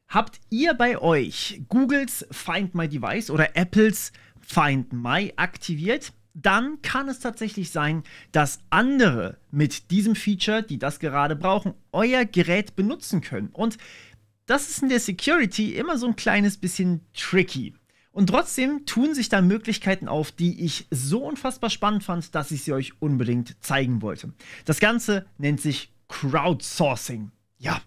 Habt ihr bei euch Googles Find My Device oder Apples Find My aktiviert? Dann kann es tatsächlich sein, dass andere mit diesem Feature, die das gerade brauchen, euer Gerät benutzen können. Und das ist in der Security immer so ein kleines bisschen tricky. Und trotzdem tun sich da Möglichkeiten auf, die ich so unfassbar spannend fand, dass ich sie euch unbedingt zeigen wollte. Das Ganze nennt sich Crowdsourcing. Ja,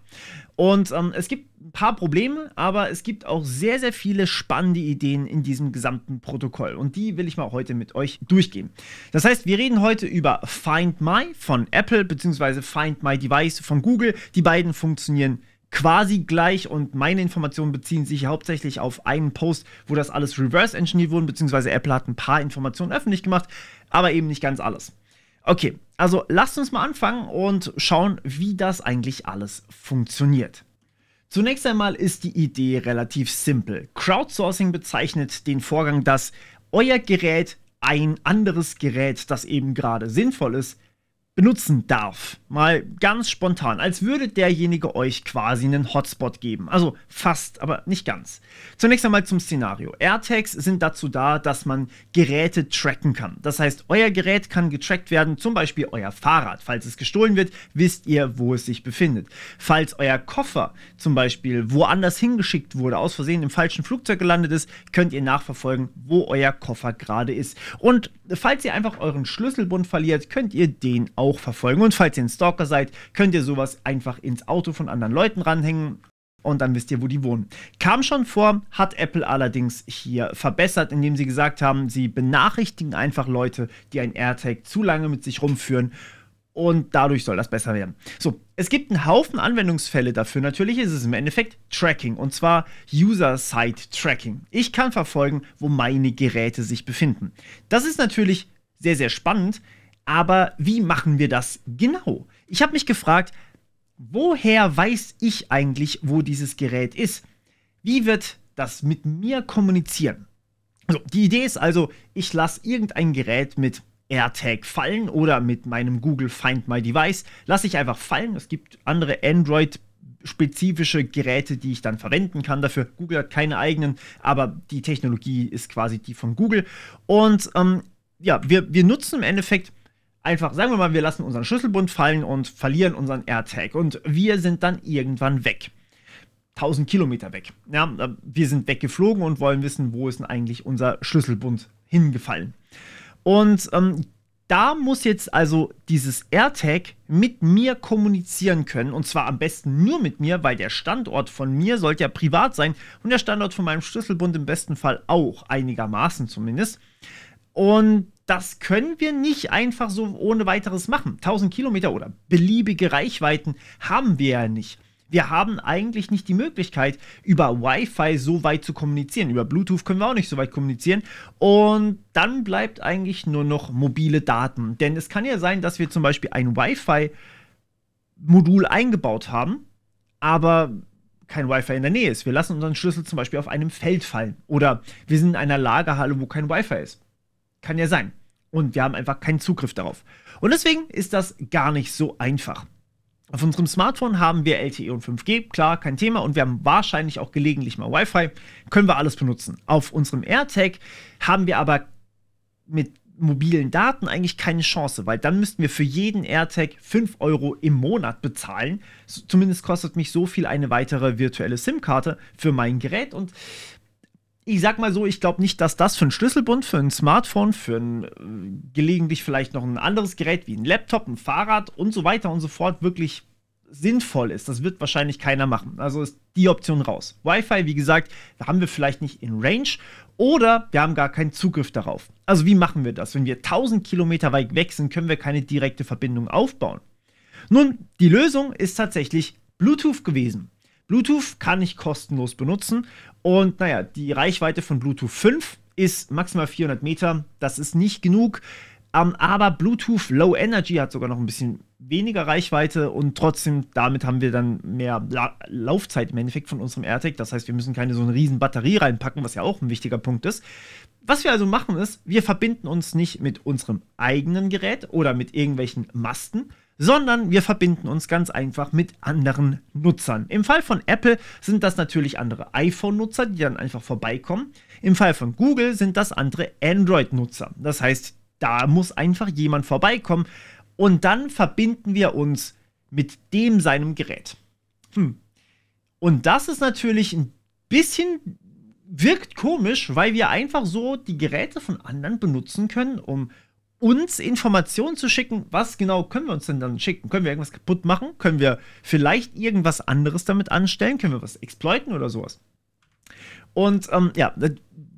und es gibt ein paar Probleme, aber es gibt auch sehr, sehr viele spannende Ideen in diesem gesamten Protokoll. Und die will ich mal heute mit euch durchgehen. Das heißt, wir reden heute über Find My von Apple bzw. Find My Device von Google. Die beiden funktionieren quasi gleich und meine Informationen beziehen sich hauptsächlich auf einen Post, wo das alles reverse engineert wurde, beziehungsweise Apple hat ein paar Informationen öffentlich gemacht, aber eben nicht ganz alles. Okay, also lasst uns mal anfangen und schauen, wie das eigentlich alles funktioniert. Zunächst einmal ist die Idee relativ simpel. Crowdsourcing bezeichnet den Vorgang, dass euer Gerät ein anderes Gerät, das eben gerade sinnvoll ist, benutzen darf. Mal ganz spontan, als würde derjenige euch quasi einen Hotspot geben. Also fast, aber nicht ganz. Zunächst einmal zum Szenario. AirTags sind dazu da, dass man Geräte tracken kann. Das heißt, euer Gerät kann getrackt werden, zum Beispiel euer Fahrrad. Falls es gestohlen wird, wisst ihr, wo es sich befindet. Falls euer Koffer zum Beispiel woanders hingeschickt wurde, aus Versehen im falschen Flugzeug gelandet ist, könnt ihr nachverfolgen, wo euer Koffer gerade ist. Und falls ihr einfach euren Schlüsselbund verliert, könnt ihr den auch verfolgen. Und falls ihr ein Stalker seid, könnt ihr sowas einfach ins Auto von anderen Leuten ranhängen und dann wisst ihr, wo die wohnen. Kam schon vor, hat Apple allerdings hier verbessert, indem sie gesagt haben, sie benachrichtigen einfach Leute, die ein AirTag zu lange mit sich rumführen und dadurch soll das besser werden. So, es gibt einen Haufen Anwendungsfälle dafür. Natürlich ist es im Endeffekt Tracking und zwar User-Side-Tracking. Ich kann verfolgen, wo meine Geräte sich befinden. Das ist natürlich sehr, sehr spannend. Aber wie machen wir das genau? Ich habe mich gefragt, woher weiß ich eigentlich, wo dieses Gerät ist? Wie wird das mit mir kommunizieren? Also, die Idee ist also, ich lasse irgendein Gerät mit AirTag fallen oder mit meinem Google Find My Device, lasse ich einfach fallen. Es gibt andere Android-spezifische Geräte, die ich dann verwenden kann dafür. Google hat keine eigenen, aber die Technologie ist quasi die von Google. Und ja, wir nutzen im Endeffekt einfach, sagen wir mal, wir lassen unseren Schlüsselbund fallen und verlieren unseren AirTag und wir sind dann irgendwann weg. 1000 Kilometer weg. Ja, wir sind weggeflogen und wollen wissen, wo ist denn eigentlich unser Schlüsselbund hingefallen. Und da muss jetzt also dieses AirTag mit mir kommunizieren können und zwar am besten nur mit mir, weil der Standort von mir sollte ja privat sein und der Standort von meinem Schlüsselbund im besten Fall auch, einigermaßen zumindest. Und das können wir nicht einfach so ohne weiteres machen. 1000 Kilometer oder beliebige Reichweiten haben wir ja nicht. Wir haben eigentlich nicht die Möglichkeit, über Wi-Fi so weit zu kommunizieren. Über Bluetooth können wir auch nicht so weit kommunizieren. Und dann bleibt eigentlich nur noch mobile Daten. Denn es kann ja sein, dass wir zum Beispiel ein Wi-Fi-Modul eingebaut haben, aber kein Wi-Fi in der Nähe ist. Wir lassen unseren Schlüssel zum Beispiel auf einem Feld fallen. Oder wir sind in einer Lagerhalle, wo kein Wi-Fi ist. Kann ja sein. Und wir haben einfach keinen Zugriff darauf. Und deswegen ist das gar nicht so einfach. Auf unserem Smartphone haben wir LTE und 5G, klar, kein Thema. Und wir haben wahrscheinlich auch gelegentlich mal Wi-Fi. Können wir alles benutzen. Auf unserem AirTag haben wir aber mit mobilen Daten eigentlich keine Chance, weil dann müssten wir für jeden AirTag 5 € im Monat bezahlen. Zumindest kostet mich so viel eine weitere virtuelle SIM-Karte für mein Gerät. Und ich sag mal so, ich glaube nicht, dass das für einen Schlüsselbund, für ein Smartphone, für ein gelegentlich vielleicht noch ein anderes Gerät wie ein Laptop, ein Fahrrad und so weiter und so fort wirklich sinnvoll ist. Das wird wahrscheinlich keiner machen. Also ist die Option raus. Wi-Fi, wie gesagt, haben wir vielleicht nicht in Range oder wir haben gar keinen Zugriff darauf. Also wie machen wir das? Wenn wir 1000 Kilometer weit weg sind, können wir keine direkte Verbindung aufbauen. Nun, die Lösung ist tatsächlich Bluetooth gewesen. Bluetooth kann ich kostenlos benutzen und naja, die Reichweite von Bluetooth 5 ist maximal 400 Meter, das ist nicht genug, aber Bluetooth Low Energy hat sogar noch ein bisschen weniger Reichweite und trotzdem, damit haben wir dann mehr Laufzeit im Endeffekt von unserem AirTag, das heißt, wir müssen keine so eine riesen Batterie reinpacken, was ja auch ein wichtiger Punkt ist. Was wir also machen ist, wir verbinden uns nicht mit unserem eigenen Gerät oder mit irgendwelchen Masten, sondern wir verbinden uns ganz einfach mit anderen Nutzern. Im Fall von Apple sind das natürlich andere iPhone-Nutzer, die dann einfach vorbeikommen. Im Fall von Google sind das andere Android-Nutzer. Das heißt, da muss einfach jemand vorbeikommen und dann verbinden wir uns mit dem seinem Gerät. Und das ist natürlich ein bisschen, wirkt komisch, weil wir einfach so die Geräte von anderen benutzen können, um uns Informationen zu schicken. Was genau können wir uns denn dann schicken? Können wir irgendwas kaputt machen? Können wir vielleicht irgendwas anderes damit anstellen? Können wir was exploiten oder sowas? Und ja,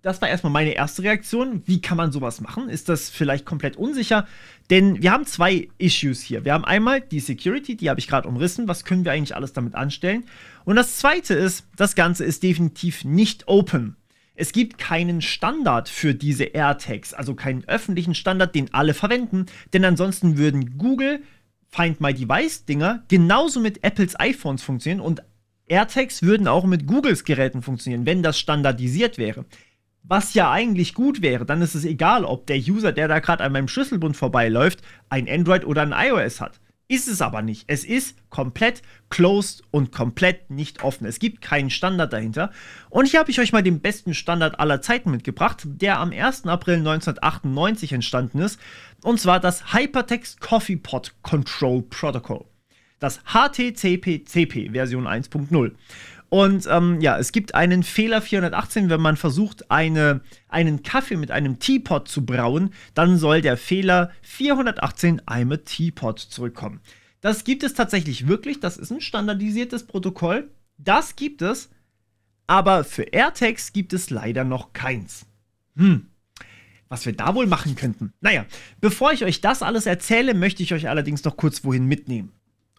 das war erstmal meine erste Reaktion. Wie kann man sowas machen? Ist das vielleicht komplett unsicher? Denn wir haben zwei Issues hier. Wir haben einmal die Security, die habe ich gerade umrissen. Was können wir eigentlich alles damit anstellen? Und das zweite ist, das Ganze ist definitiv nicht open. Es gibt keinen Standard für diese AirTags, also keinen öffentlichen Standard, den alle verwenden, denn ansonsten würden Google Find My Device Dinger genauso mit Apples iPhones funktionieren und AirTags würden auch mit Googles Geräten funktionieren, wenn das standardisiert wäre. Was ja eigentlich gut wäre, dann ist es egal, ob der User, der da gerade an meinem Schlüsselbund vorbeiläuft, ein Android oder ein iOS hat. Ist es aber nicht. Es ist komplett closed und komplett nicht offen. Es gibt keinen Standard dahinter. Und hier habe ich euch mal den besten Standard aller Zeiten mitgebracht, der am 1. April 1998 entstanden ist. Und zwar das Hypertext Coffee Pot Control Protocol. Das HTCP Version 1.0. Und ja, es gibt einen Fehler 418, wenn man versucht, einen Kaffee mit einem Teapot zu brauen, dann soll der Fehler 418 I'm a Teapot zurückkommen. Das gibt es tatsächlich wirklich, das ist ein standardisiertes Protokoll, das gibt es, aber für AirTags gibt es leider noch keins. Was wir da wohl machen könnten? Naja, bevor ich euch das alles erzähle, möchte ich euch allerdings noch kurz wohin mitnehmen.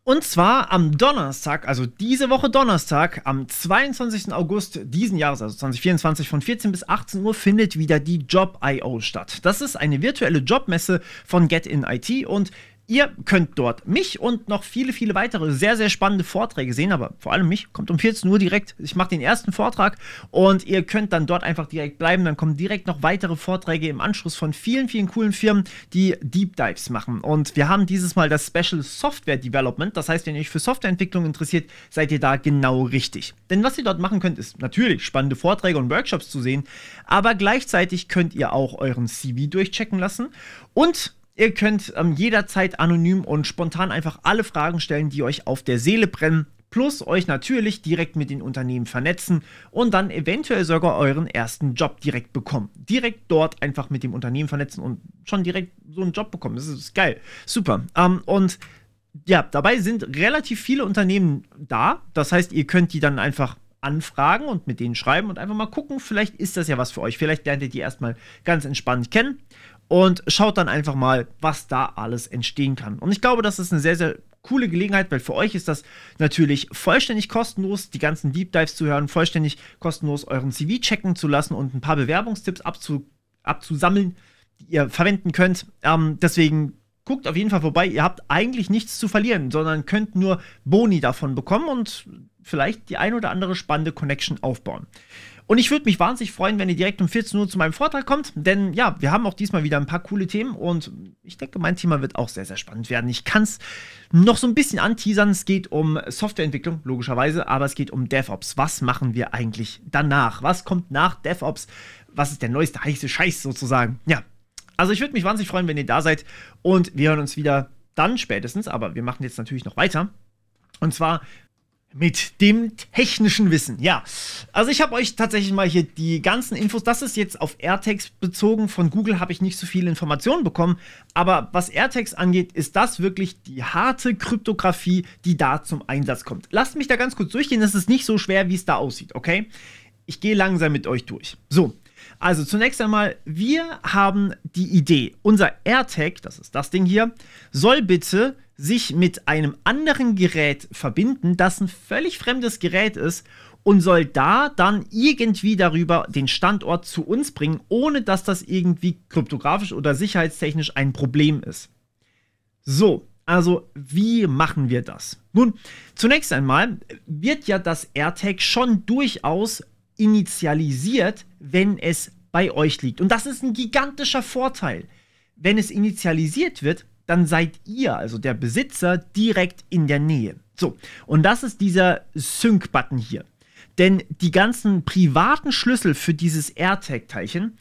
Und zwar am Donnerstag, also diese Woche Donnerstag, am 22. August diesen Jahres, also 2024, von 14 bis 18 Uhr findet wieder die Job.io statt. Das ist eine virtuelle Jobmesse von Get in IT und ihr könnt dort mich und noch viele, viele weitere sehr, sehr spannende Vorträge sehen, aber vor allem mich, kommt um 14 Uhr direkt, ich mache den ersten Vortrag und ihr könnt dann dort einfach direkt bleiben, dann kommen direkt noch weitere Vorträge im Anschluss von vielen, vielen coolen Firmen, die Deep Dives machen und wir haben dieses Mal das Special Software Development, das heißt, wenn ihr euch für Softwareentwicklung interessiert, seid ihr da genau richtig. Denn was ihr dort machen könnt, ist natürlich spannende Vorträge und Workshops zu sehen, aber gleichzeitig könnt ihr auch euren CV durchchecken lassen und ihr könnt jederzeit anonym und spontan einfach alle Fragen stellen, die euch auf der Seele brennen, plus euch natürlich direkt mit den Unternehmen vernetzen und dann eventuell sogar euren ersten Job direkt bekommen. Direkt dort einfach mit dem Unternehmen vernetzen und schon direkt so einen Job bekommen. Das ist geil. Super. Und ja, dabei sind relativ viele Unternehmen da. Das heißt, ihr könnt die dann einfach anfragen und mit denen schreiben und einfach mal gucken, vielleicht ist das ja was für euch. Vielleicht lernt ihr die erstmal ganz entspannt kennen. Und schaut dann einfach mal, was da alles entstehen kann. Und ich glaube, das ist eine sehr, sehr coole Gelegenheit, weil für euch ist das natürlich vollständig kostenlos, die ganzen Deep Dives zu hören, vollständig kostenlos euren CV checken zu lassen und ein paar Bewerbungstipps abzusammeln, die ihr verwenden könnt. Deswegen guckt auf jeden Fall vorbei. Ihr habt eigentlich nichts zu verlieren, sondern könnt nur Boni davon bekommen und vielleicht die ein oder andere spannende Connection aufbauen. Und ich würde mich wahnsinnig freuen, wenn ihr direkt um 14 Uhr zu meinem Vortrag kommt, denn ja, wir haben auch diesmal wieder ein paar coole Themen und ich denke, mein Thema wird auch sehr, sehr spannend werden. Ich kann es noch so ein bisschen anteasern, es geht um Softwareentwicklung, logischerweise, aber es geht um DevOps. Was machen wir eigentlich danach? Was kommt nach DevOps? Was ist der neueste heiße Scheiß sozusagen? Ja, also ich würde mich wahnsinnig freuen, wenn ihr da seid und wir hören uns wieder dann spätestens, aber wir machen jetzt natürlich noch weiter. Und zwar mit dem technischen Wissen. Ja, also ich habe euch tatsächlich mal hier die ganzen Infos, das ist jetzt auf AirTags bezogen, von Google habe ich nicht so viele Informationen bekommen, aber was AirTags angeht, ist das wirklich die harte Kryptographie, die da zum Einsatz kommt. Lasst mich da ganz kurz durchgehen, das ist nicht so schwer, wie es da aussieht, okay? Ich gehe langsam mit euch durch. So, also zunächst einmal, wir haben die Idee, unser AirTag, das ist das Ding hier, soll bitte sich mit einem anderen Gerät verbinden, das ein völlig fremdes Gerät ist und soll da dann irgendwie darüber den Standort zu uns bringen, ohne dass das irgendwie kryptografisch oder sicherheitstechnisch ein Problem ist. So, also wie machen wir das? Nun, zunächst einmal wird ja das AirTag schon durchaus initialisiert, wenn es bei euch liegt. Und das ist ein gigantischer Vorteil. Wenn es initialisiert wird, dann seid ihr, also der Besitzer, direkt in der Nähe. So, und das ist dieser Sync-Button hier. Denn die ganzen privaten Schlüssel für dieses AirTag-Teilchen,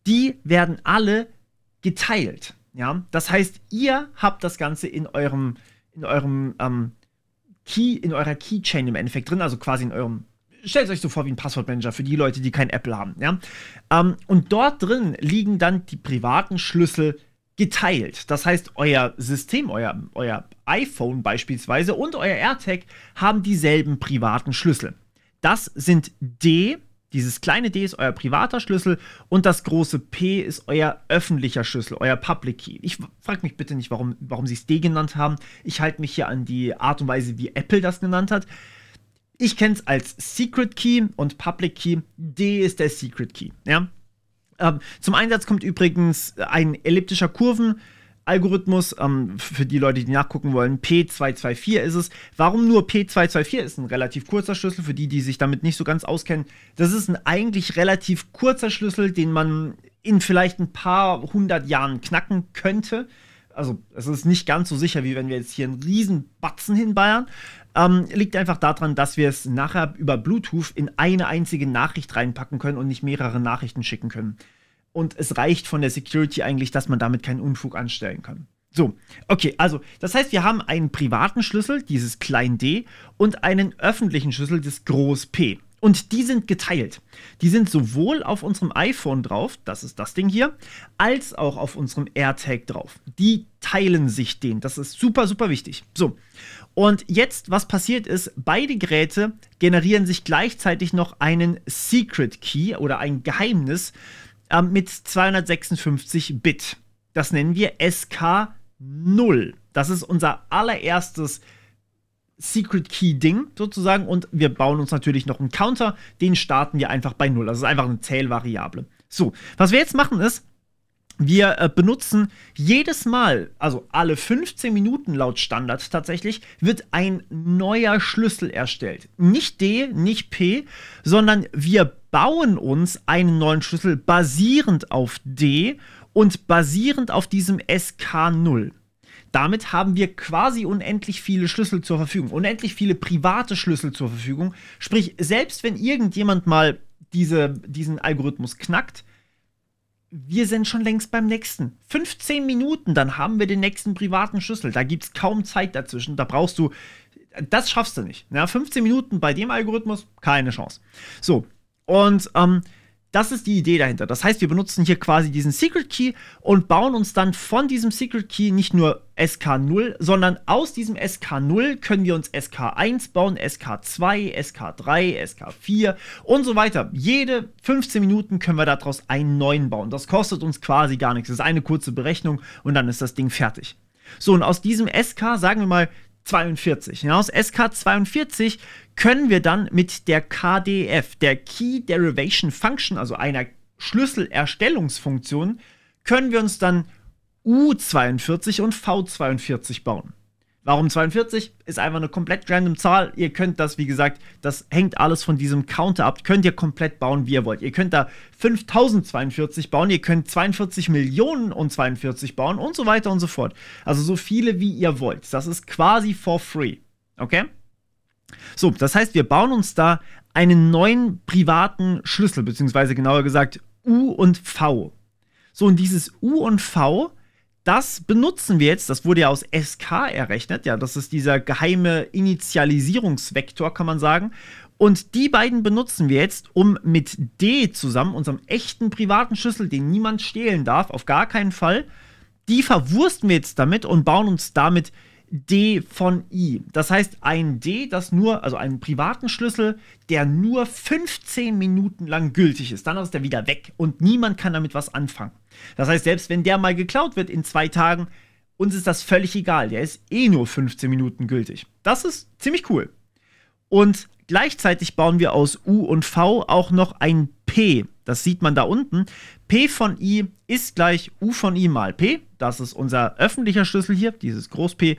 die werden alle geteilt. Ja? Das heißt, ihr habt das Ganze in eurer Keychain im Endeffekt drin, also quasi in eurem, stellt es euch so vor wie ein Passwortmanager für die Leute, die kein Apple haben. Ja? Und dort drin liegen dann die privaten Schlüssel geteilt. Das heißt, euer System, euer iPhone beispielsweise und euer AirTag haben dieselben privaten Schlüssel. Das sind D, dieses kleine D ist euer privater Schlüssel und das große P ist euer öffentlicher Schlüssel, euer Public Key. Ich frage mich bitte nicht, warum sie es D genannt haben. Ich halte mich hier an die Art und Weise, wie Apple das genannt hat. Ich kenne es als Secret Key und Public Key. D ist der Secret Key. Ja? Zum Einsatz kommt übrigens ein elliptischer Kurvenalgorithmus, für die Leute, die nachgucken wollen, P224 ist es. Warum nur P224? Ist ein relativ kurzer Schlüssel, für die sich damit nicht so ganz auskennen. Das ist ein eigentlich relativ kurzer Schlüssel, den man in vielleicht ein paar 100 Jahren knacken könnte. Also es ist nicht ganz so sicher, wie wenn wir jetzt hier einen riesen Batzen hinballern. Liegt einfach daran, dass wir es nachher über Bluetooth in eine einzige Nachricht reinpacken können und nicht mehrere Nachrichten schicken können. Und es reicht von der Security eigentlich, dass man damit keinen Unfug anstellen kann. So, okay, also das heißt, wir haben einen privaten Schlüssel, dieses klein d, und einen öffentlichen Schlüssel, das groß P. Und die sind geteilt. Die sind sowohl auf unserem iPhone drauf, das ist das Ding hier, als auch auf unserem AirTag drauf. Die teilen sich den. Das ist super, super wichtig. So, und jetzt, was passiert ist, beide Geräte generieren sich gleichzeitig noch einen Secret Key oder ein Geheimnis mit 256 Bit. Das nennen wir SK0. Das ist unser allererstes Secret Key Ding sozusagen und wir bauen uns natürlich noch einen Counter, den starten wir einfach bei 0. Das ist einfach eine Zählvariable. So, was wir jetzt machen ist, wir benutzen jedes Mal, also alle 15 Minuten laut Standard tatsächlich, wird ein neuer Schlüssel erstellt. Nicht D, nicht P, sondern wir bauen uns einen neuen Schlüssel basierend auf D und basierend auf diesem SK0. Damit haben wir quasi unendlich viele Schlüssel zur Verfügung, unendlich viele private Schlüssel zur Verfügung. Sprich, selbst wenn irgendjemand mal diesen Algorithmus knackt, wir sind schon längst beim nächsten. 15 Minuten, dann haben wir den nächsten privaten Schlüssel. Da gibt es kaum Zeit dazwischen. Da brauchst du, das schaffst du nicht. Ja, 15 Minuten bei dem Algorithmus, keine Chance. So, und das ist die Idee dahinter. Das heißt, wir benutzen hier quasi diesen Secret Key und bauen uns dann von diesem Secret Key nicht nur SK0, sondern aus diesem SK0 können wir uns SK1 bauen, SK2, SK3, SK4 und so weiter. Jede 15 Minuten können wir daraus einen neuen bauen. Das kostet uns quasi gar nichts. Das ist eine kurze Berechnung und dann ist das Ding fertig. So, und aus diesem SK, sagen wir mal 42, ja, aus SK42 können wir dann mit der KDF, der Key Derivation Function, also einer Schlüsselerstellungsfunktion, können wir uns dann U42 und V42 bauen. Warum 42? Ist einfach eine komplett random Zahl. Ihr könnt das, wie gesagt, das hängt alles von diesem Counter ab. Könnt ihr komplett bauen, wie ihr wollt. Ihr könnt da 5042 bauen, ihr könnt 42 Millionen und 42 bauen und so weiter und so fort. Also so viele, wie ihr wollt. Das ist quasi for free. Okay? So, das heißt, wir bauen uns da einen neuen privaten Schlüssel, beziehungsweise genauer gesagt U und V. So, und dieses U und V, das benutzen wir jetzt, das wurde ja aus SK errechnet, ja, das ist dieser geheime Initialisierungsvektor, kann man sagen. Und die beiden benutzen wir jetzt, um mit D zusammen, unserem echten privaten Schlüssel, den niemand stehlen darf, auf gar keinen Fall, die verwursten wir jetzt damit und bauen uns damit D von I. Das heißt, ein D, das nur, also einen privaten Schlüssel, der nur 15 Minuten lang gültig ist. Dann ist der wieder weg und niemand kann damit was anfangen. Das heißt, selbst wenn der mal geklaut wird in 2 Tagen, uns ist das völlig egal. Der ist eh nur 15 Minuten gültig. Das ist ziemlich cool. Und gleichzeitig bauen wir aus U und V auch noch ein P. Das sieht man da unten. P von I ist gleich U von I mal P. Das ist unser öffentlicher Schlüssel hier, dieses Groß P.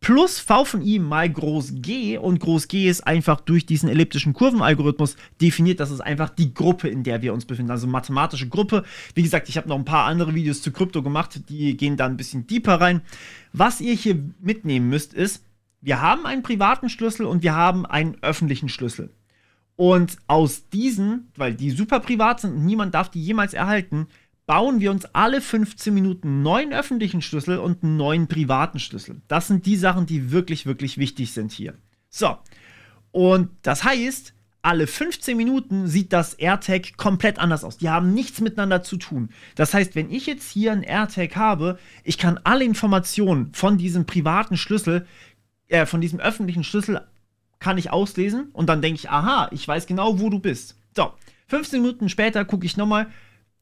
plus v von i mal groß G, und groß G ist einfach durch diesen elliptischen Kurvenalgorithmus definiert, das ist einfach die Gruppe, in der wir uns befinden, also mathematische Gruppe. Wie gesagt, ich habe noch ein paar andere Videos zu Krypto gemacht, die gehen da ein bisschen deeper rein. Was ihr hier mitnehmen müsst ist, wir haben einen privaten Schlüssel und wir haben einen öffentlichen Schlüssel. Und aus diesen, weil die super privat sind und niemand darf die jemals erhalten, bauen wir uns alle 15 Minuten einen neuen öffentlichen Schlüssel und einen neuen privaten Schlüssel. Das sind die Sachen, die wirklich, wirklich wichtig sind hier. So, und das heißt, alle 15 Minuten sieht das AirTag komplett anders aus. Die haben nichts miteinander zu tun. Das heißt, wenn ich jetzt hier einen AirTag habe, ich kann alle Informationen von diesem privaten Schlüssel, von diesem öffentlichen Schlüssel kann ich auslesen und dann denke ich, aha, ich weiß genau, wo du bist. So, 15 Minuten später gucke ich nochmal.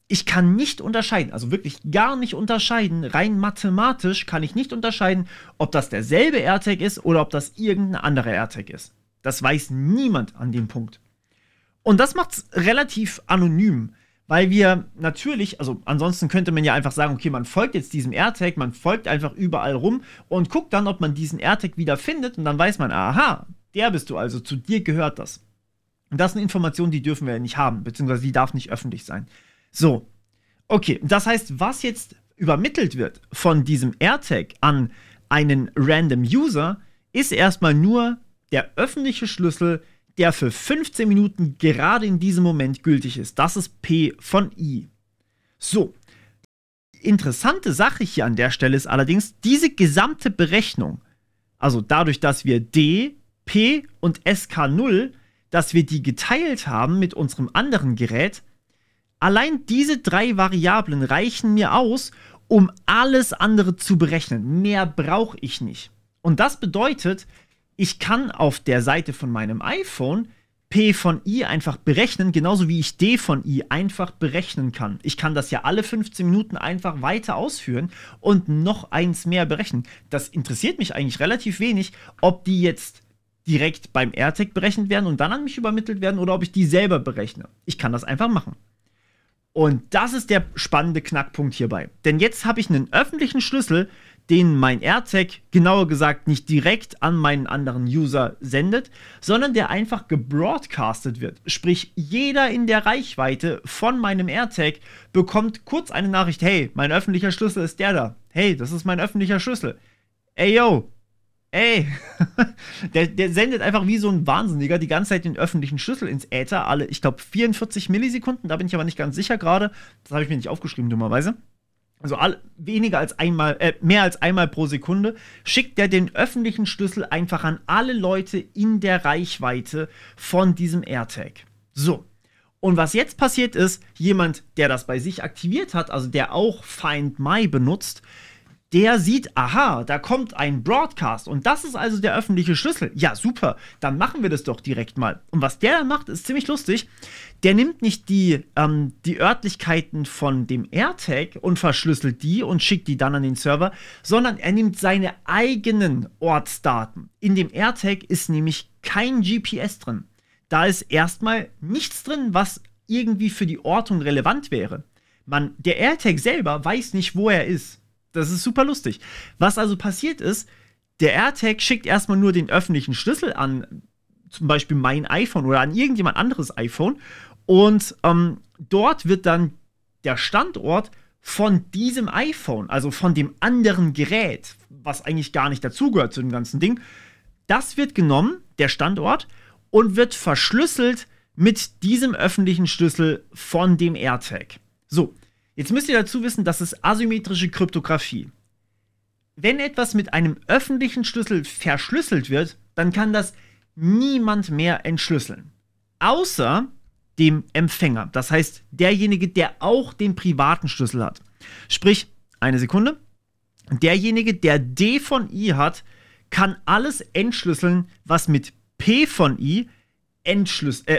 Ich kann nicht unterscheiden, also wirklich gar nicht unterscheiden, rein mathematisch kann ich nicht unterscheiden, ob das derselbe AirTag ist oder ob das irgendein anderer AirTag ist. Das weiß niemand an dem Punkt. Und das macht es relativ anonym, weil wir natürlich, also ansonsten könnte man ja einfach sagen, okay, man folgt jetzt diesem AirTag, man folgt einfach überall rum und guckt dann, ob man diesen AirTag wieder findet und dann weiß man, aha, der bist du also, zu dir gehört das. Und das ist eine Information, die dürfen wir ja nicht haben, beziehungsweise die darf nicht öffentlich sein. So, okay, das heißt, was jetzt übermittelt wird von diesem AirTag an einen random User, ist erstmal nur der öffentliche Schlüssel, der für 15 Minuten gerade in diesem Moment gültig ist. Das ist P von I. So, interessante Sache hier an der Stelle ist allerdings, diese gesamte Berechnung, also dadurch, dass wir D, P und SK0, dass wir die geteilt haben mit unserem anderen Gerät, allein diese 3 Variablen reichen mir aus, um alles andere zu berechnen. Mehr brauche ich nicht. Und das bedeutet, ich kann auf der Seite von meinem iPhone P von I einfach berechnen, genauso wie ich D von I einfach berechnen kann. Ich kann das ja alle 15 Minuten einfach weiter ausführen und noch eins mehr berechnen. Das interessiert mich eigentlich relativ wenig, ob die jetzt direkt beim AirTag berechnet werden und dann an mich übermittelt werden oder ob ich die selber berechne. Ich kann das einfach machen. Und das ist der spannende Knackpunkt hierbei. Denn jetzt habe ich einen öffentlichen Schlüssel, den mein AirTag, genauer gesagt, nicht direkt an meinen anderen User sendet, sondern der einfach gebroadcastet wird. Sprich, jeder in der Reichweite von meinem AirTag bekommt kurz eine Nachricht, hey, mein öffentlicher Schlüssel ist der da. Hey, das ist mein öffentlicher Schlüssel. Ey, yo. Ey, der sendet einfach wie so ein Wahnsinniger die ganze Zeit den öffentlichen Schlüssel ins Äther, alle, ich glaube, 44 Millisekunden, da bin ich aber nicht ganz sicher gerade, das habe ich mir nicht aufgeschrieben, dummerweise. Also mehr als einmal pro Sekunde schickt der den öffentlichen Schlüssel einfach an alle Leute in der Reichweite von diesem AirTag. So, und was jetzt passiert ist, jemand, der das bei sich aktiviert hat, also der auch Find My benutzt, der sieht, aha, da kommt ein Broadcast und das ist also der öffentliche Schlüssel. Ja, super, dann machen wir das doch direkt mal. Und was der macht, ist ziemlich lustig. Der nimmt nicht die Örtlichkeiten von dem AirTag und verschlüsselt die und schickt die dann an den Server, sondern er nimmt seine eigenen Ortsdaten. In dem AirTag ist nämlich kein GPS drin. Da ist erstmal nichts drin, was irgendwie für die Ortung relevant wäre. Der AirTag selber weiß nicht, wo er ist. Das ist super lustig. Was also passiert ist, der AirTag schickt erstmal nur den öffentlichen Schlüssel an zum Beispiel mein iPhone oder an irgendjemand anderes iPhone und dort wird dann der Standort von diesem iPhone, also von dem anderen Gerät, was eigentlich gar nicht dazugehört zu dem ganzen Ding, das wird genommen, der Standort, und wird verschlüsselt mit diesem öffentlichen Schlüssel von dem AirTag. So. Jetzt müsst ihr dazu wissen, das ist asymmetrische Kryptographie. Wenn etwas mit einem öffentlichen Schlüssel verschlüsselt wird, dann kann das niemand mehr entschlüsseln. Außer dem Empfänger. Das heißt, derjenige, der auch den privaten Schlüssel hat. Sprich, eine Sekunde. Derjenige, der D von I hat, kann alles entschlüsseln, was mit P von I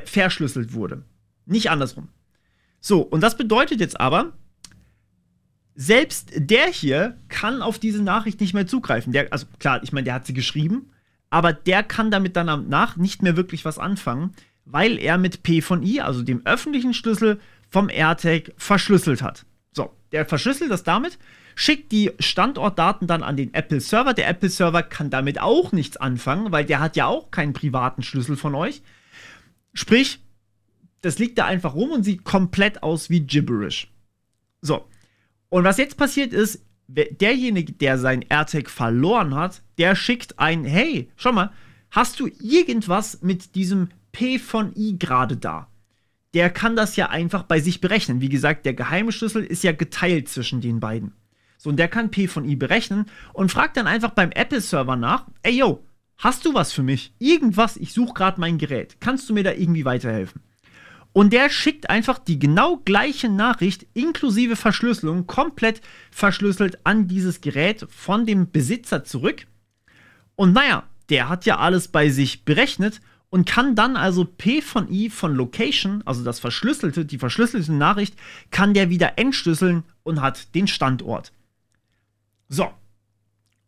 verschlüsselt wurde. Nicht andersrum. So, und das bedeutet jetzt aber, selbst der hier kann auf diese Nachricht nicht mehr zugreifen. Also klar, ich meine, der hat sie geschrieben, aber der kann damit dann danach nicht mehr wirklich was anfangen, weil er mit P von I, also dem öffentlichen Schlüssel vom AirTag, verschlüsselt hat. So, Der verschlüsselt das damit, schickt die Standortdaten dann an den Apple-Server. Der Apple-Server kann damit auch nichts anfangen, weil der hat ja auch keinen privaten Schlüssel von euch. Sprich, das liegt da einfach rum und sieht komplett aus wie Gibberish. So. Und was jetzt passiert ist, derjenige, der seinen AirTag verloren hat, der schickt ein, hey, schau mal, hast du irgendwas mit diesem P von I gerade da? Der kann das ja einfach bei sich berechnen. Wie gesagt, der geheime Schlüssel ist ja geteilt zwischen den beiden. So, und der kann P von I berechnen und fragt dann einfach beim Apple-Server nach, ey, yo, hast du was für mich? Irgendwas, ich suche gerade mein Gerät. Kannst du mir da irgendwie weiterhelfen? Und der schickt einfach die genau gleiche Nachricht inklusive Verschlüsselung, komplett verschlüsselt an dieses Gerät von dem Besitzer zurück. Und naja, der hat ja alles bei sich berechnet und kann dann also P von I von Location, also das verschlüsselte, die verschlüsselte Nachricht, kann der wieder entschlüsseln und hat den Standort. So.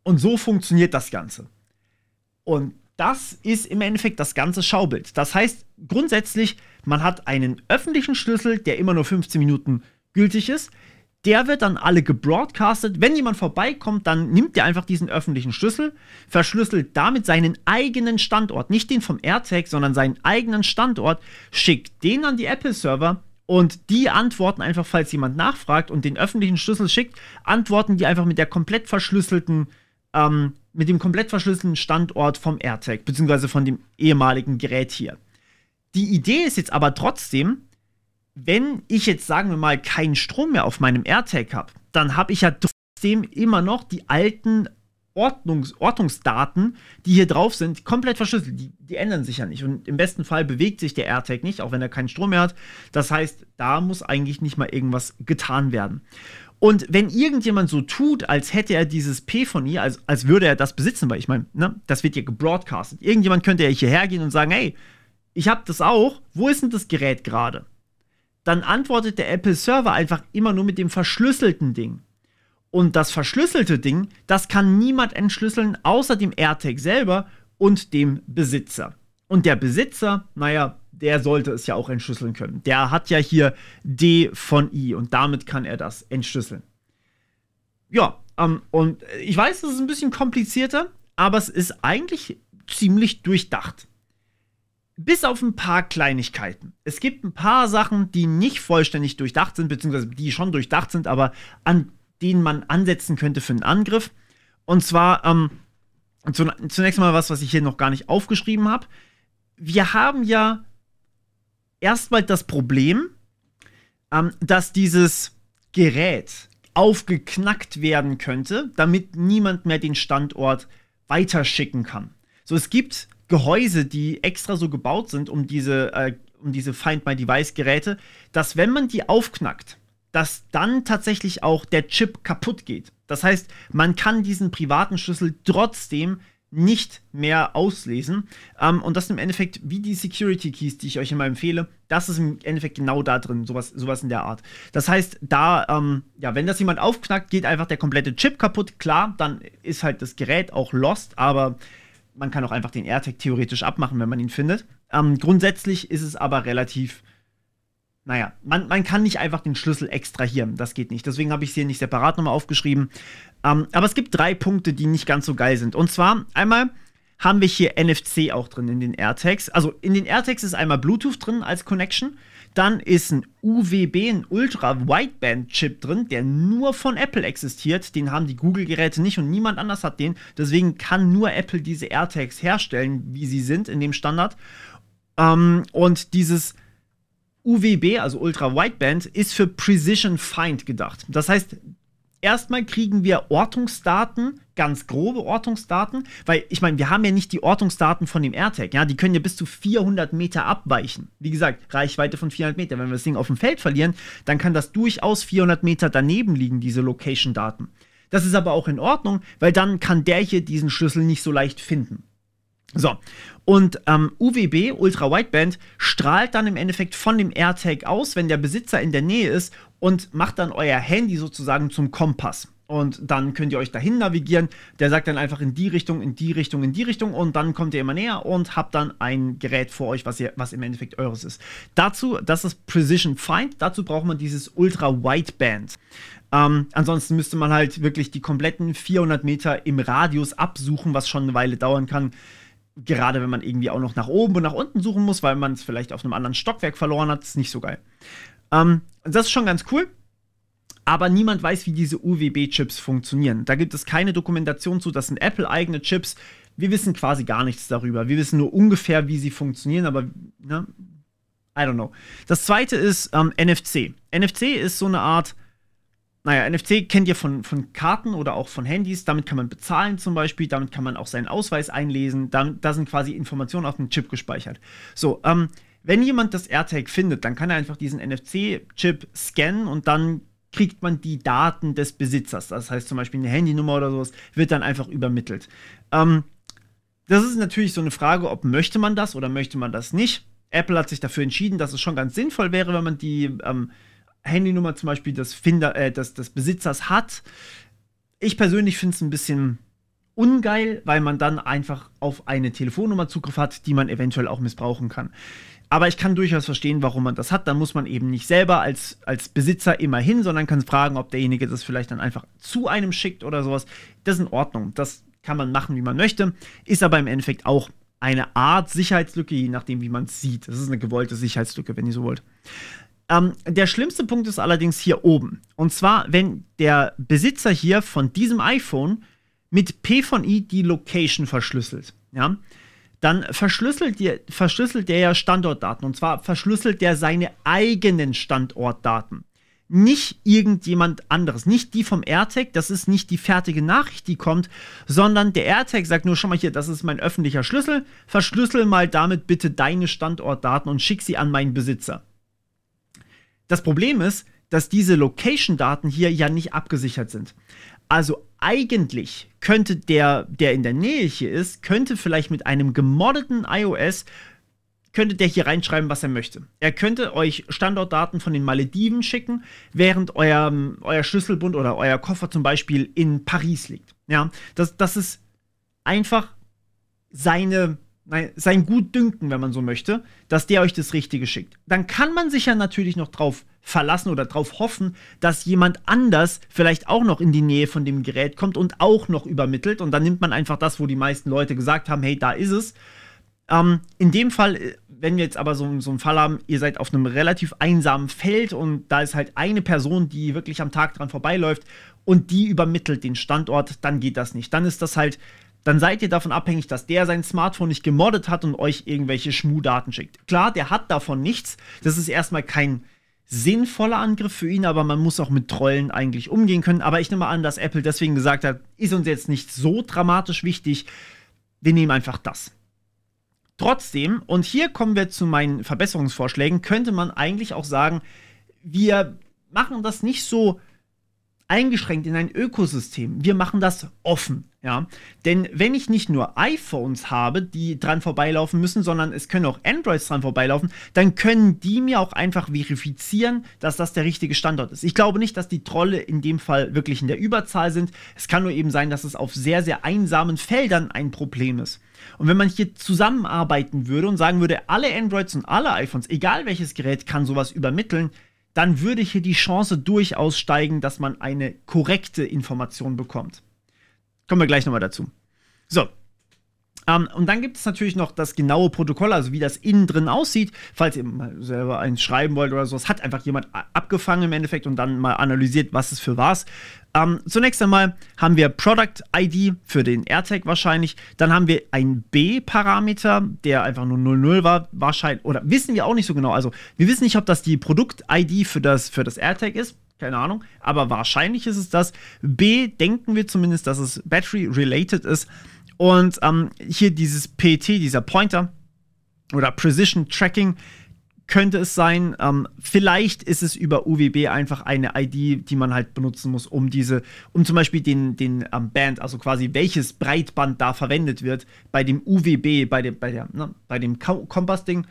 Und so funktioniert das Ganze. Und das ist im Endeffekt das ganze Schaubild. Das heißt, grundsätzlich, man hat einen öffentlichen Schlüssel, der immer nur 15 Minuten gültig ist. Der wird dann alle gebroadcastet. Wenn jemand vorbeikommt, dann nimmt der einfach diesen öffentlichen Schlüssel, verschlüsselt damit seinen eigenen Standort, nicht den vom AirTag, sondern seinen eigenen Standort, schickt den an die Apple-Server und die antworten einfach, falls jemand nachfragt und den öffentlichen Schlüssel schickt, antworten die einfach mit der komplett verschlüsselten mit dem komplett verschlüsselten Standort vom AirTag, beziehungsweise von dem ehemaligen Gerät hier. Die Idee ist jetzt aber trotzdem, wenn ich jetzt, sagen wir mal, keinen Strom mehr auf meinem AirTag habe, dann habe ich ja trotzdem immer noch die alten Ortungsdaten, die hier drauf sind, komplett verschlüsselt. Die ändern sich ja nicht. Und im besten Fall bewegt sich der AirTag nicht, auch wenn er keinen Strom mehr hat. Das heißt, da muss eigentlich nicht mal irgendwas getan werden. Und wenn irgendjemand so tut, als hätte er dieses P von I, als würde er das besitzen, weil ich meine, ne, das wird ja gebroadcastet. Irgendjemand könnte ja hierher gehen und sagen, hey, ich habe das auch, wo ist denn das Gerät gerade? Dann antwortet der Apple-Server einfach immer nur mit dem verschlüsselten Ding. Und das verschlüsselte Ding, das kann niemand entschlüsseln, außer dem AirTag selber und dem Besitzer. Und der Besitzer, naja, der sollte es ja auch entschlüsseln können. Der hat ja hier D von I und damit kann er das entschlüsseln. Ja, und ich weiß, das ist ein bisschen komplizierter, aber es ist eigentlich ziemlich durchdacht. Bis auf ein paar Kleinigkeiten. Es gibt ein paar Sachen, die nicht vollständig durchdacht sind, beziehungsweise die schon durchdacht sind, aber an denen man ansetzen könnte für einen Angriff. Und zwar zunächst mal was ich hier noch gar nicht aufgeschrieben habe. Wir haben ja erstmal das Problem, dass dieses Gerät aufgeknackt werden könnte, damit niemand mehr den Standort weiterschicken kann. So, es gibt Gehäuse, die extra so gebaut sind, um diese Find My Device Geräte, dass wenn man die aufknackt, dass dann tatsächlich auch der Chip kaputt geht. Das heißt, man kann diesen privaten Schlüssel trotzdem nicht mehr auslesen. Und das ist im Endeffekt wie die Security Keys, die ich euch immer empfehle. Das ist im Endeffekt genau da drin, sowas in der Art. Das heißt, da, ja, wenn das jemand aufknackt, geht einfach der komplette Chip kaputt. Klar, dann ist halt das Gerät auch lost, aber man kann auch einfach den AirTag theoretisch abmachen, wenn man ihn findet. Grundsätzlich ist es aber relativ, naja, man kann nicht einfach den Schlüssel extrahieren. Das geht nicht. Deswegen habe ich es hier nicht separat nochmal aufgeschrieben. Aber es gibt 3 Punkte, die nicht ganz so geil sind. Und zwar, einmal haben wir hier NFC auch drin in den AirTags. Also in den AirTags ist einmal Bluetooth drin als Connection. Dann ist ein UWB, ein Ultra-Wideband-Chip drin, der nur von Apple existiert. Den haben die Google-Geräte nicht und niemand anders hat den. Deswegen kann nur Apple diese AirTags herstellen, wie sie sind in dem Standard. Und dieses UWB, also Ultra-Wideband, ist für Precision Find gedacht. Das heißt, erstmal kriegen wir Ortungsdaten, ganz grobe Ortungsdaten, weil ich meine, wir haben ja nicht die Ortungsdaten von dem AirTag, ja, die können ja bis zu 400 Meter abweichen. Wie gesagt, Reichweite von 400 Meter. Wenn wir das Ding auf dem Feld verlieren, dann kann das durchaus 400 Meter daneben liegen, diese Location-Daten. Das ist aber auch in Ordnung, weil dann kann der hier diesen Schlüssel nicht so leicht finden. So, und UWB, Ultra Wideband, strahlt dann im Endeffekt von dem AirTag aus, wenn der Besitzer in der Nähe ist und macht dann euer Handy sozusagen zum Kompass. Und dann könnt ihr euch dahin navigieren. Der sagt dann einfach in die Richtung, in die Richtung, in die Richtung. Und dann kommt ihr immer näher und habt dann ein Gerät vor euch, was im Endeffekt eures ist. Dazu, das ist Precision Find. Dazu braucht man dieses Ultra-Wideband. Ansonsten müsste man halt wirklich die kompletten 400 Meter im Radius absuchen, was schon eine Weile dauern kann. Gerade wenn man irgendwie auch noch nach oben und nach unten suchen muss, weil man es vielleicht auf einem anderen Stockwerk verloren hat. Ist nicht so geil. Das ist schon ganz cool. Aber niemand weiß, wie diese UWB-Chips funktionieren. Da gibt es keine Dokumentation zu, das sind Apple-eigene Chips. Wir wissen quasi gar nichts darüber. Wir wissen nur ungefähr, wie sie funktionieren, aber ne, I don't know. Das zweite ist NFC. NFC ist so eine Art, naja, NFC kennt ihr von Karten oder auch von Handys. Damit kann man bezahlen zum Beispiel, damit kann man auch seinen Ausweis einlesen. Da sind quasi Informationen auf dem Chip gespeichert. So, wenn jemand das AirTag findet, dann kann er einfach diesen NFC-Chip scannen und dann kriegt man die Daten des Besitzers. Das heißt zum Beispiel eine Handynummer oder sowas, wird dann einfach übermittelt. Das ist natürlich so eine Frage, ob möchte man das oder möchte man das nicht. Apple hat sich dafür entschieden, dass es schon ganz sinnvoll wäre, wenn man die Handynummer zum Beispiel des Besitzers hat. Ich persönlich finde es ein bisschen ungeil, weil man dann einfach auf eine Telefonnummer Zugriff hat, die man eventuell auch missbrauchen kann. Aber ich kann durchaus verstehen, warum man das hat. Dann muss man eben nicht selber als Besitzer immer hin, sondern kann fragen, ob derjenige das vielleicht dann einfach zu einem schickt oder sowas. Das ist in Ordnung. Das kann man machen, wie man möchte. Ist aber im Endeffekt auch eine Art Sicherheitslücke, je nachdem, wie man es sieht. Das ist eine gewollte Sicherheitslücke, wenn ihr so wollt. Der schlimmste Punkt ist allerdings hier oben. Und zwar, wenn der Besitzer hier von diesem iPhone mit P von I die Location verschlüsselt. Ja? Dann verschlüsselt der ja Standortdaten. Und zwar verschlüsselt der seine eigenen Standortdaten. Nicht irgendjemand anderes. Nicht die vom AirTag. Das ist nicht die fertige Nachricht, die kommt. Sondern der AirTag sagt nur schon mal hier, das ist mein öffentlicher Schlüssel. Verschlüssel mal damit bitte deine Standortdaten und schick sie an meinen Besitzer. Das Problem ist, dass diese Location-Daten hier ja nicht abgesichert sind. Also eigentlich könnte der in der Nähe hier ist, könnte vielleicht mit einem gemoddeten iOS, könnte der hier reinschreiben, was er möchte. Er könnte euch Standortdaten von den Malediven schicken, während euer Schlüsselbund oder euer Koffer zum Beispiel in Paris liegt. Ja, das ist einfach sein Gutdünken, wenn man so möchte, dass der euch das Richtige schickt. Dann kann man sich ja natürlich noch drauf verlassen oder drauf hoffen, dass jemand anders vielleicht auch noch in die Nähe von dem Gerät kommt und auch noch übermittelt. Und dann nimmt man einfach das, wo die meisten Leute gesagt haben, hey, da ist es. In dem Fall, wenn wir jetzt aber so einen Fall haben, ihr seid auf einem relativ einsamen Feld und da ist halt eine Person, die wirklich am Tag dran vorbeiläuft und die übermittelt den Standort, dann geht das nicht. Dann ist das halt, dann seid ihr davon abhängig, dass der sein Smartphone nicht gemoddet hat und euch irgendwelche Schmuhdaten schickt. Klar, der hat davon nichts. Das ist erstmal kein sinnvoller Angriff für ihn, aber man muss auch mit Trollen eigentlich umgehen können. Aber ich nehme an, dass Apple deswegen gesagt hat, ist uns jetzt nicht so dramatisch wichtig, wir nehmen einfach das. Trotzdem, und hier kommen wir zu meinen Verbesserungsvorschlägen, könnte man eigentlich auch sagen, wir machen das nicht so eingeschränkt in ein Ökosystem. Wir machen das offen, ja. Denn wenn ich nicht nur iPhones habe, die dran vorbeilaufen müssen, sondern es können auch Androids dran vorbeilaufen, dann können die mir auch einfach verifizieren, dass das der richtige Standort ist. Ich glaube nicht, dass die Trolle in dem Fall wirklich in der Überzahl sind. Es kann nur eben sein, dass es auf sehr, sehr einsamen Feldern ein Problem ist. Und wenn man hier zusammenarbeiten würde und sagen würde, alle Androids und alle iPhones, egal welches Gerät, kann sowas übermitteln, dann würde hier die Chance durchaus steigen, dass man eine korrekte Information bekommt. Kommen wir gleich nochmal dazu. So. Und dann gibt es natürlich noch das genaue Protokoll, also wie das innen drin aussieht. Falls ihr mal selber eins schreiben wollt oder sowas, hat einfach jemand abgefangen im Endeffekt und dann mal analysiert, was es für was. Zunächst einmal haben wir Product ID für den AirTag wahrscheinlich. Dann haben wir einen B-Parameter, der einfach nur 00 war, wahrscheinlich. Oder wissen wir auch nicht so genau. Also wir wissen nicht, ob das die Produkt-ID für das AirTag ist. Keine Ahnung. Aber wahrscheinlich ist es das. B, denken wir zumindest, dass es Battery-related ist. Und hier dieses PET, dieser Pointer oder Precision Tracking könnte es sein. Vielleicht ist es über UWB einfach eine ID, die man halt benutzen muss, um zum Beispiel den Band, also quasi welches Breitband da verwendet wird, bei dem UWB, bei dem Kompass-Ding,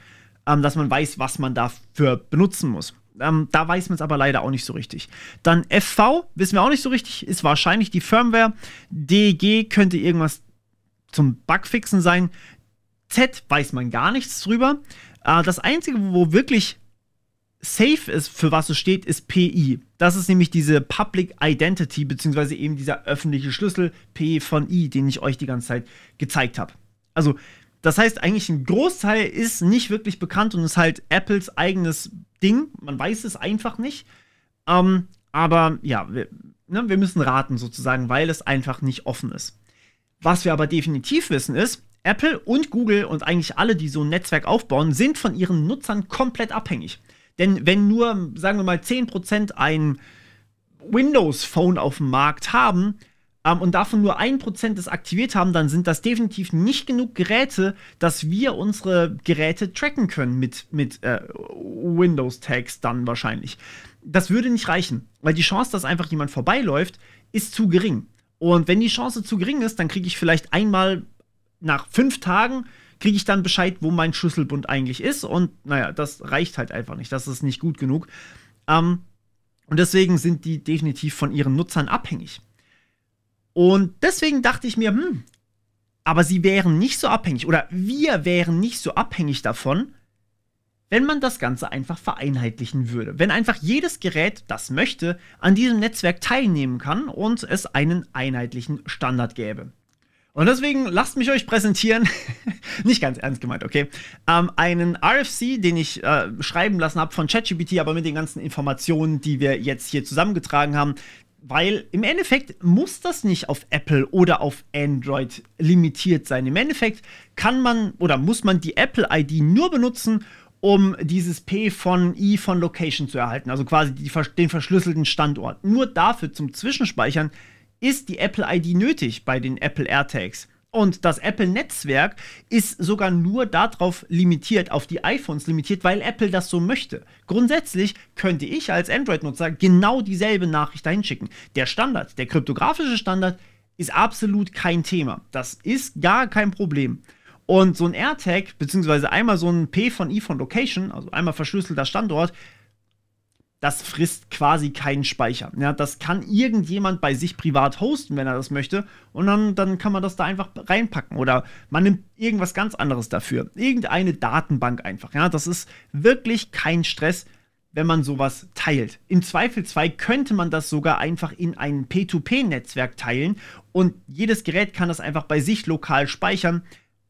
dass man weiß, was man dafür benutzen muss. Da weiß man es aber leider auch nicht so richtig. Dann FV, wissen wir auch nicht so richtig, ist wahrscheinlich die Firmware. DG könnte irgendwas zum Bugfixen sein. Z weiß man gar nichts drüber. Das Einzige, wo wirklich safe ist, für was es steht, ist PI. Das ist nämlich diese Public Identity, beziehungsweise eben dieser öffentliche Schlüssel P von I, den ich euch die ganze Zeit gezeigt habe. Also, das heißt eigentlich, ein Großteil ist nicht wirklich bekannt und ist halt Apples eigenes Ding. Man weiß es einfach nicht. Aber ja, wir müssen raten sozusagen, weil es einfach nicht offen ist. Was wir aber definitiv wissen ist, Apple und Google und eigentlich alle, die so ein Netzwerk aufbauen, sind von ihren Nutzern komplett abhängig. Denn wenn nur, sagen wir mal, 10% ein Windows-Phone auf dem Markt haben und davon nur 1% es aktiviert haben, dann sind das definitiv nicht genug Geräte, dass wir unsere Geräte tracken können mit Windows-Tags dann wahrscheinlich. Das würde nicht reichen, weil die Chance, dass einfach jemand vorbeiläuft, ist zu gering. Und wenn die Chance zu gering ist, dann kriege ich vielleicht einmal nach 5 Tagen kriege ich dann Bescheid, wo mein Schlüsselbund eigentlich ist. Und naja, das reicht halt einfach nicht. Das ist nicht gut genug. Und deswegen sind die definitiv von ihren Nutzern abhängig. Und deswegen dachte ich mir, aber sie wären nicht so abhängig oder wir wären nicht so abhängig davon, wenn man das Ganze einfach vereinheitlichen würde. Wenn einfach jedes Gerät, das möchte, an diesem Netzwerk teilnehmen kann und es einen einheitlichen Standard gäbe. Und deswegen lasst mich euch präsentieren, nicht ganz ernst gemeint, okay, einen RFC, den ich schreiben lassen habe von ChatGPT, aber mit den ganzen Informationen, die wir jetzt hier zusammengetragen haben, weil im Endeffekt muss das nicht auf Apple oder auf Android limitiert sein. Im Endeffekt kann man oder muss man die Apple-ID nur benutzen, um dieses P von I von Location zu erhalten, also quasi den verschlüsselten Standort. Nur dafür zum Zwischenspeichern ist die Apple-ID nötig bei den Apple AirTags. Und das Apple-Netzwerk ist sogar nur darauf limitiert, auf die iPhones limitiert, weil Apple das so möchte. Grundsätzlich könnte ich als Android-Nutzer genau dieselbe Nachricht dahin schicken. Der Standard, der kryptografische Standard, ist absolut kein Thema. Das ist gar kein Problem. Und so ein AirTag, beziehungsweise einmal so ein P von I von Location, also einmal verschlüsselter Standort, das frisst quasi keinen Speicher. Ja, das kann irgendjemand bei sich privat hosten, wenn er das möchte. Und dann kann man das da einfach reinpacken. Oder man nimmt irgendwas ganz anderes dafür. Irgendeine Datenbank einfach. Ja, das ist wirklich kein Stress, wenn man sowas teilt. Im Zweifelsfall könnte man das sogar einfach in ein P2P-Netzwerk teilen. Und jedes Gerät kann das einfach bei sich lokal speichern.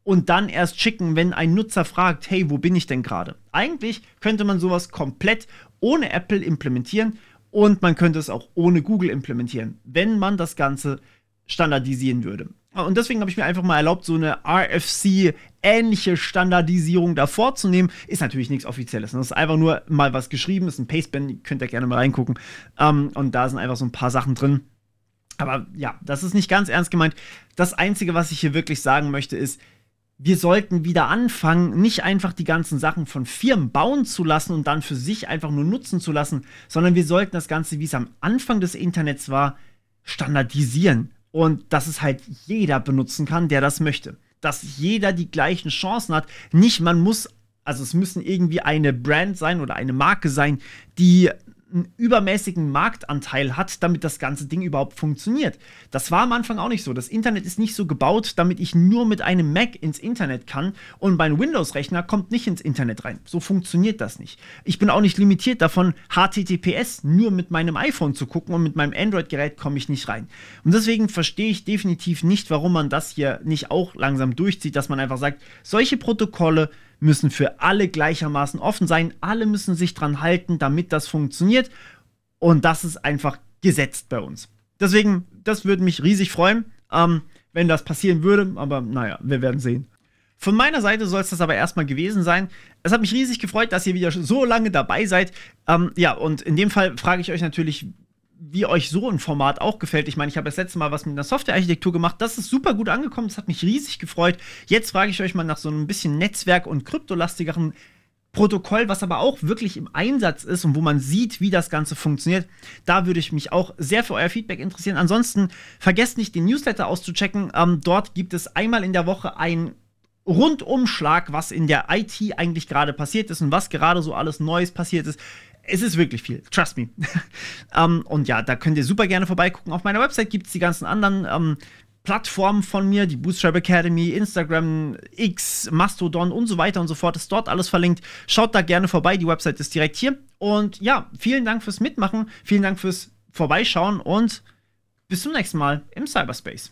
Und dann erst schicken, wenn ein Nutzer fragt, hey, wo bin ich denn gerade? Eigentlich könnte man sowas komplett ohne Apple implementieren und man könnte es auch ohne Google implementieren, wenn man das Ganze standardisieren würde. Und deswegen habe ich mir einfach mal erlaubt, so eine RFC-ähnliche Standardisierung da vorzunehmen. Ist natürlich nichts Offizielles. Das ist einfach nur mal was geschrieben, ist ein Pastebin, könnt ihr gerne mal reingucken. Und da sind einfach so ein paar Sachen drin. Aber ja, das ist nicht ganz ernst gemeint. Das Einzige, was ich hier wirklich sagen möchte, ist, wir sollten wieder anfangen, nicht einfach die ganzen Sachen von Firmen bauen zu lassen und dann für sich einfach nur nutzen zu lassen, sondern wir sollten das Ganze, wie es am Anfang des Internets war, standardisieren. Und dass es halt jeder benutzen kann, der das möchte. Dass jeder die gleichen Chancen hat. Nicht, man muss, also es müssen irgendwie eine Brand sein oder eine Marke sein, die einen übermäßigen Marktanteil hat, damit das ganze Ding überhaupt funktioniert. Das war am Anfang auch nicht so. Das Internet ist nicht so gebaut, damit ich nur mit einem Mac ins Internet kann und mein Windows-Rechner kommt nicht ins Internet rein. So funktioniert das nicht. Ich bin auch nicht limitiert davon, HTTPS nur mit meinem iPhone zu gucken und mit meinem Android-Gerät komme ich nicht rein. Und deswegen verstehe ich definitiv nicht, warum man das hier nicht auch langsam durchzieht, dass man einfach sagt, solche Protokolle müssen für alle gleichermaßen offen sein. Alle müssen sich dran halten, damit das funktioniert. Und das ist einfach gesetzt bei uns. Deswegen, das würde mich riesig freuen, wenn das passieren würde. Aber naja, wir werden sehen. Von meiner Seite soll es das aber erstmal gewesen sein. Es hat mich riesig gefreut, dass ihr wieder so lange dabei seid. Ja, und in dem Fall frage ich euch natürlich, wie euch so ein Format auch gefällt. Ich meine, ich habe das letzte Mal was mit einer Softwarearchitektur gemacht. Das ist super gut angekommen. Das hat mich riesig gefreut. Jetzt frage ich euch mal nach so ein bisschen Netzwerk- und kryptolastigeren Protokoll, was aber auch wirklich im Einsatz ist und wo man sieht, wie das Ganze funktioniert. Da würde ich mich auch sehr für euer Feedback interessieren. Ansonsten vergesst nicht, den Newsletter auszuchecken. Dort gibt es einmal in der Woche ein Rundumschlag, was in der IT eigentlich gerade passiert ist und was gerade so alles Neues passiert ist. Es ist wirklich viel, trust me. Und ja, da könnt ihr super gerne vorbeigucken. Auf meiner Website gibt es die ganzen anderen Plattformen von mir, die Bootstrap Academy, Instagram, X, Mastodon und so weiter und so fort. Ist dort alles verlinkt. Schaut da gerne vorbei. Die Website ist direkt hier. Und ja, vielen Dank fürs Mitmachen. Vielen Dank fürs Vorbeischauen und bis zum nächsten Mal im Cyberspace.